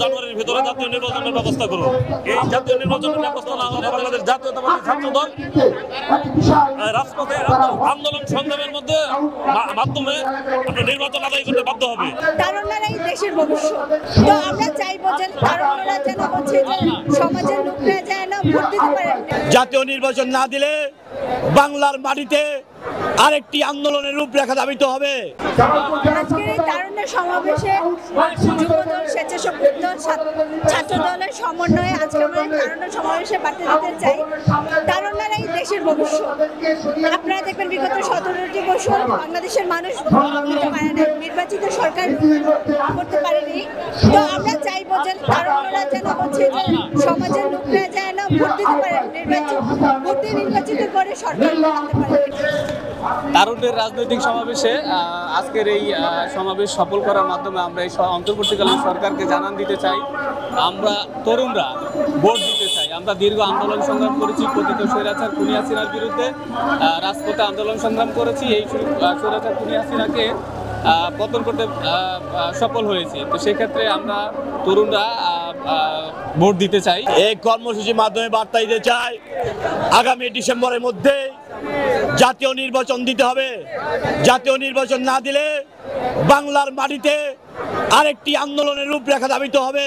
জানুয়ারির ভিতরে জাতীয় নির্বাচনের ব্যবস্থা করুন। এই জাতীয় নির্বাচনের ব্যবস্থা না হলে বাংলাদেশ জাতীয়তাবাদী ছাত্র দল রাজপথে আন্দোলন সংগ্রামের মাধ্যমে নির্বাচন আদায় করতে বাধ্য হবে। তারুণ্যরাই দেশের ভবিষ্যৎ। তো আমরা চাইবো যে তারুণ্যরা যেন হচ্ছে যে সমাজের লোকরা যেন ভোট দিতে পারে। জাতীয় নির্বাচন না দিলে বাংলার মাটিতে আরেকটি আন্দোলনের রূপরেখা ধাবিত হবে। আজকের এই তারুণ্যের সমাবেশে যুবদল, স্বেচ্ছাসেবক দল, ছাত্র দলের সমন্বয়ে আজকে আমরা তারুণ্য সমাবেশে বার্তা দিতে চাই, তারুণ্যরাই দেশের ভবিষ্যৎ। আপনারা দেখবেন বিগত 17টি বছর বাংলাদেশের মানুষ করতে পারে না, নির্বাচিত সরকার করতে পারেনি। তো আমরা চাইবো যে তারুণ্যরা যেন হচ্ছে যে সমাজের লোকরা যেন ভোট দিতে পারে, নির্বাচিত করে সরকার করতে পারে। তারুণ্যের রাজনৈতিক সমাবেশে আজকের এই সমাবেশ সফল করার মাধ্যমে আমরা এই অন্তর্বর্তীকালীন সরকারকে জানান দিতে চাই, আমরা তরুণরা ভোট দিতে চাই। আমরা দীর্ঘ আন্দোলন সংগ্রাম করেছি, পতিত স্বৈরাচার খুনি হাসিনার বিরুদ্ধে রাজপথে আন্দোলন সংগ্রাম করেছি। এই স্বৈরাচার খুনি হাসিনাকে পতন করতে সফল হয়েছি। তো সেক্ষেত্রে আমরা তরুণরা ভোট দিতে চাই। এই কর্মসূচির মাধ্যমে বার্তা দিতে চাই, আগামী ডিসেম্বরের মধ্যে জাতীয় নির্বাচন দিতে হবে। জাতীয় নির্বাচন না দিলে বাংলার মাটিতে আরেকটি আন্দোলনের রূপরেখা ধাবিত হবে।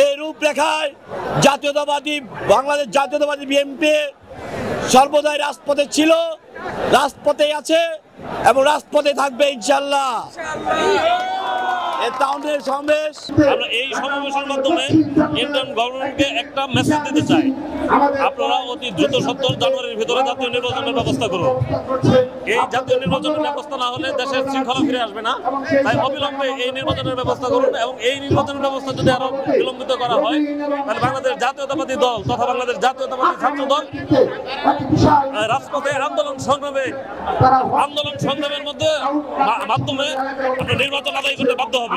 এই রূপরেখায় বাংলাদেশ জাতীয়তাবাদী বিএনপি সর্বদাই রাজপথে ছিল, রাজপথে আছে এবং রাজপথে থাকবে ইনশাআল্লাহ। আমরা এই সমাবেশের মাধ্যমে ইন্ডিয়ান গভর্নমেন্টকে একটা মেসেজ দিতে চাই, আপনারা অতি দ্রুত 17 জানুয়ারির ভিতরে জাতীয় নির্বাচনের ব্যবস্থা করুন। এই জাতীয় নির্বাচনের ব্যবস্থা না হলে দেশের শৃঙ্খলা ফিরে আসবে না। তাই অবিলম্বে এই নির্বাচনের ব্যবস্থা করুন, এবং এই নির্বাচনের ব্যবস্থা যদি আরো বিলম্বিত করা হয় তাহলে বাংলাদেশ জাতীয়তাবাদী দল তথা বাংলাদেশ জাতীয়তাবাদী ছাত্র দল রাজপথে আন্দোলন সংগ্রামের মাধ্যমে নির্বাচন আদায় করতে বাধ্য হবে।